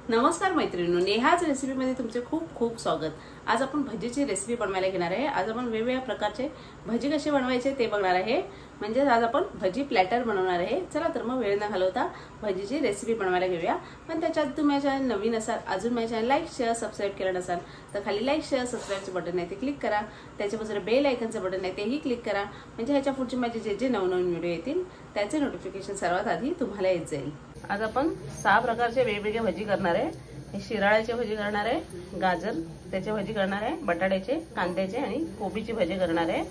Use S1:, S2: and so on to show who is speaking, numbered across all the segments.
S1: नमस्कार मैत्रिणींनो, नेहाच रेसिपीमध्ये तुमचे खूप खूप स्वागत। आज आपण भजीची रेसिपी बनवायला घेणार आहे। आज आपण वेगवेगळ्या प्रकारचे भजी कसे बनवायचे ते बघणार आहे। म्हणजे आज आपण भजी प्लॅटर बनवणार आहे। चला तर मग वेळ न घालवता भजीची रेसिपी बनवायला घेऊया। पण त्याच्यात तुम्ही माझ्या चॅनल नवीन असाल, अजून माझ्या चॅनल लाईक शेअर सबस्क्राइब केलं नसाल तर खाली लाईक शेअर सबस्क्राइबचे बटन आहे ते क्लिक करा। त्याच्या बाजूला बेल आयकॉनचं बटन आहे तेही क्लिक करा। म्हणजे ह्याच्या पुढचे माझे जे जे नवनवीन व्हिडिओ येतील त्याचे नोटिफिकेशन सर्वात आधी तुम्हाला येत जाईल। आज आपण 6 प्रकारचे वेगवेगळे भजी करणार आहे। शिराळ्याची भजी करणार आहे, गाजर त्याची भजी करणार आहे, बटाट्याचे, कांद्याचे आणि कोबीची भजी करणार आहे।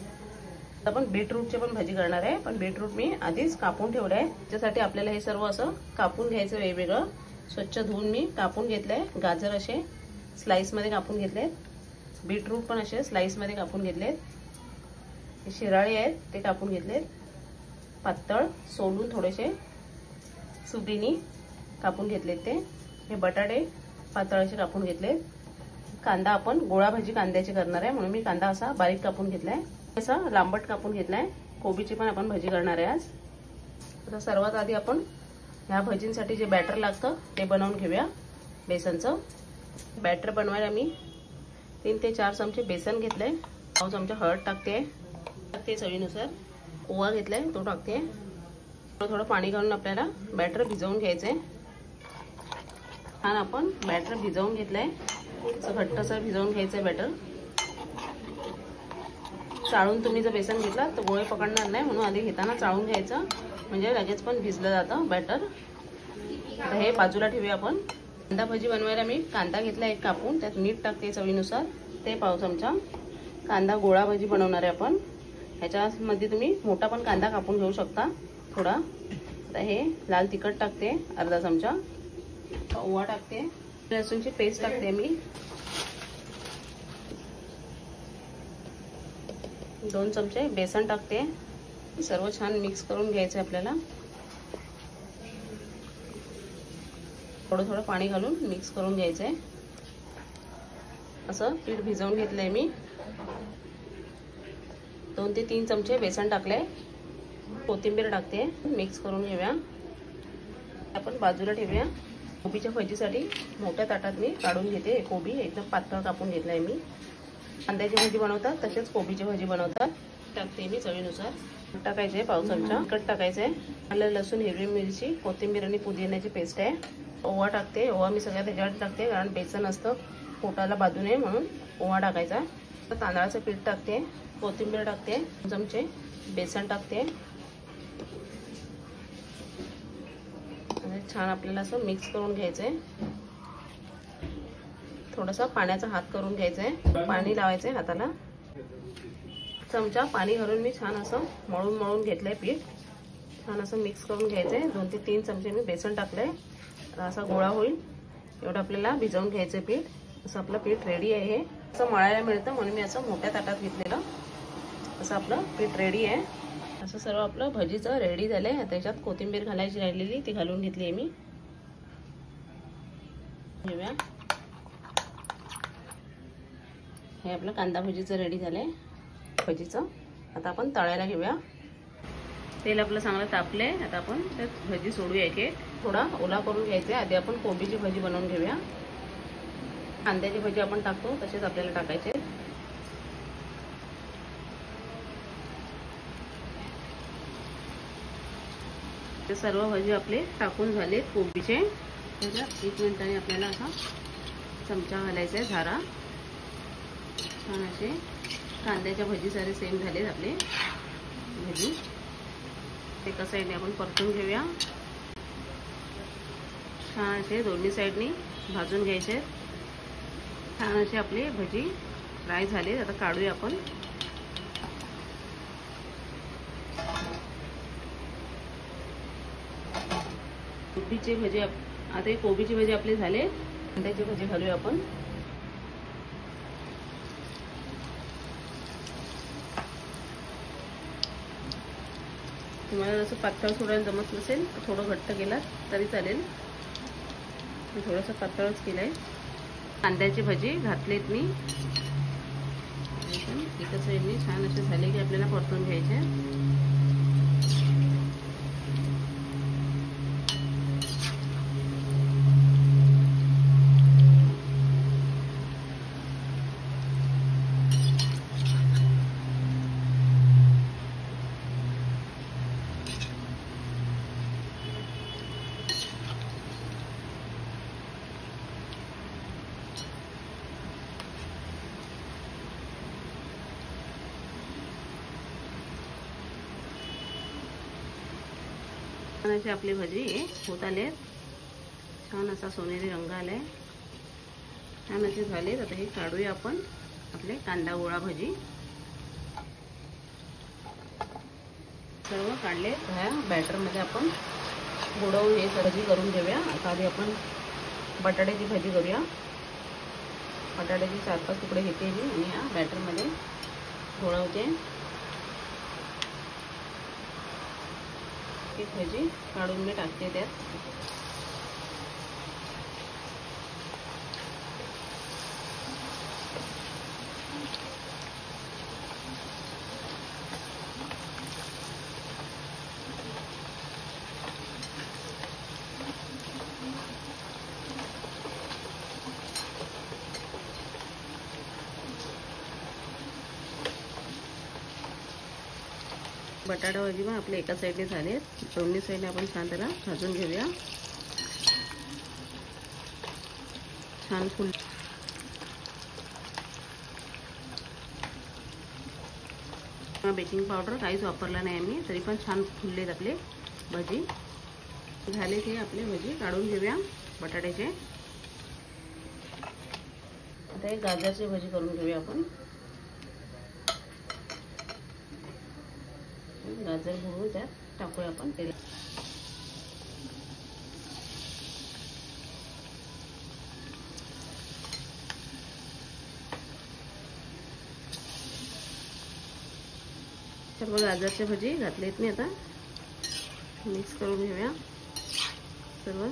S1: आपण बीटरूटची पण भजी करणार आहे। पण बीटरूट मी आधीच कापून ठेवले आहे। त्यासाठी आपल्याला हे सर्व असं कापून घ्यायचं वेगवेगळं। स्वच्छ धुवून मी कापून घेतलंय। गाजर असे स्लाइस मध्ये कापून घेतलेत, बीटरूट पण असे स्लाइस मध्ये कापून घेतलेत। शिराळे आहेत ते कापून घेतलेत, पातळ सोलून थोडेसे सुटीनी कापून घेतलेत ते। हे बटाटे पातळ असे कापून घेतलेत। कांदा आपण गोळा भाजी कांद्याची करणार आहे म्हणून मी कांदा असा बारीक कापून घेतलाय, असा लांबट कापून घेतलाय। कोबीची पण आपण भजी करणार आहे आज। तर सर्वात आधी आपण ह्या भजींसाठी जे बॅटर लागतं ते बनवून घेऊया। बेसनचं बॅटर बनवायला मी 3 ते 4 चमचे बेसन घेतलंय, 2 चमचे हळद टाकते, ते चवीनुसार ओवा घेतलाय तो टाकते। थोडं पाणी घालून आपल्याला बॅटर भिजवून घ्यायचंय। छान आपण बॅटर भिजवून घेतलंय, असं घट्टसर भिजवून घ्यायचंय बॅटर। चाळून तुम्ही जर बेसन घेतला तर गोळे पकडणार नाही म्हणून आधी घेताना चाळून घ्यायचं, म्हणजे लगेच पण भिजलं जातं बॅटर। आता हे बाजूला ठेवूया आपण। कांदा भजी बनवायला मी कांदा घेतला एक कापून, त्यात मीठ टाकते चवीनुसार, ते 1 चमचा। कांदा गोळा भजी बनवणार आहे आपण। ह्याच्यामध्ये तुम्ही मोठा पण कांदा कापून घेऊ शकता थोडा। आता हे लाल तिखट टाकते अर्धा चमचा, ओवा टाकते, लसूणची पेस्ट टाकते मी, 2 चमचे बेसन टाकते। सर्व छान मिक्स करून घ्यायचं आपल्याला। थोडं पाणी घालून मिक्स करून घ्यायचंय। असं पीठ भिजवून घेतलंय मी। 2 ते 3 चमचे बेसन टाकले, कोथिंबीर टाकते, मिक्स करून घेऊया। आपण बाजूला ठेवूया। कोबीच्या भजीसाठी मोठ्या ताटात मी काढून घेते। कोबी एकदम पातळ कापून घेतलाय मी। कांद्याची भजी बनवतात तसेच कोबीची भजी बनवतात। टाकते मी चवीनुसार। टाकायचे 1 चमचा तिखट टाकायचे, आलं लसूण हिरवी मिरची कोथिंबीर आणि पुदिन्याची पेस्ट आहे। ओवा टाकते, ओवा मी सगळ्यात त्याच्यात टाकते कारण बेसन असतं पोटाला बाधू नये म्हणून ओवा टाकायचा। तांदळाचं पीठ टाकते, कोथिंबीर टाकते, 2 चमचे बेसन टाकते। छान आपल्याला असं मिक्स करून घ्यायचंय। थोडासा पाण्याचा हात करून घ्यायचंय, पाणी लावायचंय हाताला। चमचा पाणी घालून मी छान असं मळून घेतलंय पीठ। छान असं मिक्स करून घ्यायचंय। 2 ते 3 चमचे मी बेसन टाकलंय, असा गोळा होईल एवढं आपल्याला भिजवून घ्यायचं पीठ। असं आपलं पीठ रेडी आहे। हे असं मळायला मिळतं म्हणून मी असं मोठ्या ताटात घेतलेलं। असं आपलं पीठ रेडी आहे। असं सर्व आपलं भजीचं रेडी झालंय। त्याच्यात कोथिंबीर घालायची राहिलेली ती घालून घेतली आहे मी। घेऊया, हे आपलं कांदा भजीचं रेडी झालंय भजीचं। आता आपण तळायला घेऊया। तेल आपलं चांगलं तापलंय। आता आपण त्यात भजी सोडूया, एक थोडा ओला करून घ्यायचे। आधी आपण कोबीची भजी बनवून घेऊया। कांद्याची भजी आपण टाकतो तसेच आपल्याला टाकायचे। ते सर्व भजी आपले टाकून झाले कोबीचे। त्याच्यात 1 मिनिटाने आपल्याला असा चमचा घालायचा आहे झारा। छान असे कांद्याच्या भजी सारे सेम झाले आपले भजी। ते कसं आहे आपण परतून घेऊया। छान असे दोन्ही साईडनी भाजून घ्यायचे। छान असे आपले भजी फ्राय झाले। आता काढूया आपण। कोबीचे भजी आता हे कोबीचे भजी आपले झाले. कांद्याची भजी घालूया आपण. तुम्हाला जसं पातळ सोडायला जमत नसेल तर थोडं घट्ट केलात तरी चालेल. मी थोडंसं पातळच केलंय. कांद्याची भजी घातलीत मी. एका साईडने छान असे झाले की आपल्याला परतून घ्यायचे. असे आपली भजी होत आले. छान असा सोनेरी रंग आलाय. छान असे झालेत. आता हे काढूया आपण आपले कांदा गोळा भजी. सर्व काढले. ह्या बॅटर मध्ये आपण बुडवून हे भजी करून घेऊया. आता आधी आपण बटाट्याची भजी करूया. बटाट्याचे 4-5 तुकडे घेते मी आणि या बॅटर मध्ये बुडवते. एक भजी काढून मी टाकते त्यात. बटाटा भाजी पण आपल्या एका साईडने झाले. दोन्ही साईडने आपण छान त्याला भाजून घेऊया. छान फुल बेकिंग पावडर काहीच वापरला नाही आम्ही, तरी पण छान फुललेत आपले भजी. झाले की आपले भजी काढून घेऊया बटाट्याचे. आता एक गाजरची भजी करून घेऊया आपण. गाजर भरून त्यात टाकूया आपण तेल. सर्व गाजरचे भजी घातलेत मी. आता मिक्स करून घेऊया सर्व.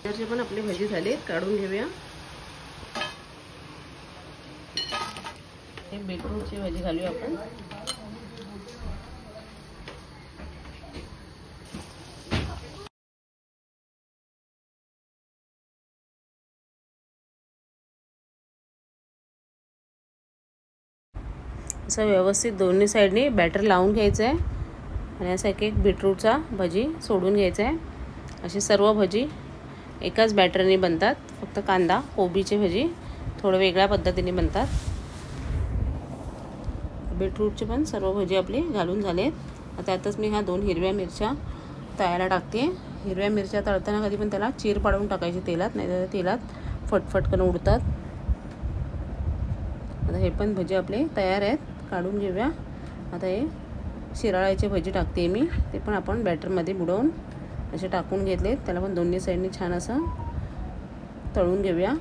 S1: गाजरचे पण आपले भजी झालेत. काढून घेऊया. बीटरूटची भजी घालूया आपण. असं व्यवस्थित दोन्ही साईडने बॅटर लावून घ्यायचं आहे आणि असं एक बीटरूटचा भजी सोडून घ्यायचा आहे. अशी सर्व भजी एकाच बॅटरने बनतात. फक्त कांदा कोबीची भजी थोडं वेगळ्या पद्धतीने बनतात. बीटरूटचे पण सर्व भजी आपले घालून झालेत. आता त्यातच मी ह्या 2 हिरव्या मिरच्या तळायला टाकते. हिरव्या मिरच्या तळताना कधी पण त्याला चीर पाडून टाकायची तेलात, नाही तर तेलात फटफटकन उडतात. आता हे पण भजी आपले तयार आहेत. काढून घेऊया. आता हे शिराळ्याचे भजी टाकते मी. ते पण आपण बॅटरमध्ये बुडवून असे टाकून घेतलेत. त्याला पण दोन्ही साईडने छान असं तळून घेऊया.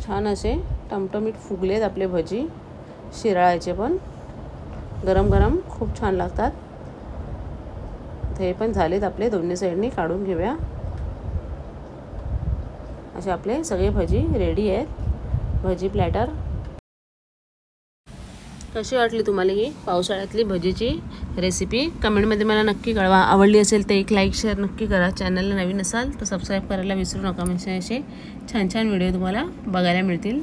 S1: छान असे टमटमीत फुगलेत आपले भजी. शिराळ्याचे पण गरम गरम खूप छान लागतात. हे पण झालेत आपले दोन्ही साईडने. काढून घेऊया. असे आपले सगळे भजी रेडी आहेत. भजी प्लॅटर. कशी वाटली तुम्हाला ही पावसाळ्यातली भजीची रेसिपी? कमेंटमध्ये मला नक्की कळवा. आवडली असेल तर एक लाईक शेअर नक्की करा. चॅनलला नवीन असाल तर सबस्क्राईब करायला विसरू नका. म्हणजे असे छान छान व्हिडिओ तुम्हाला बघायला मिळतील.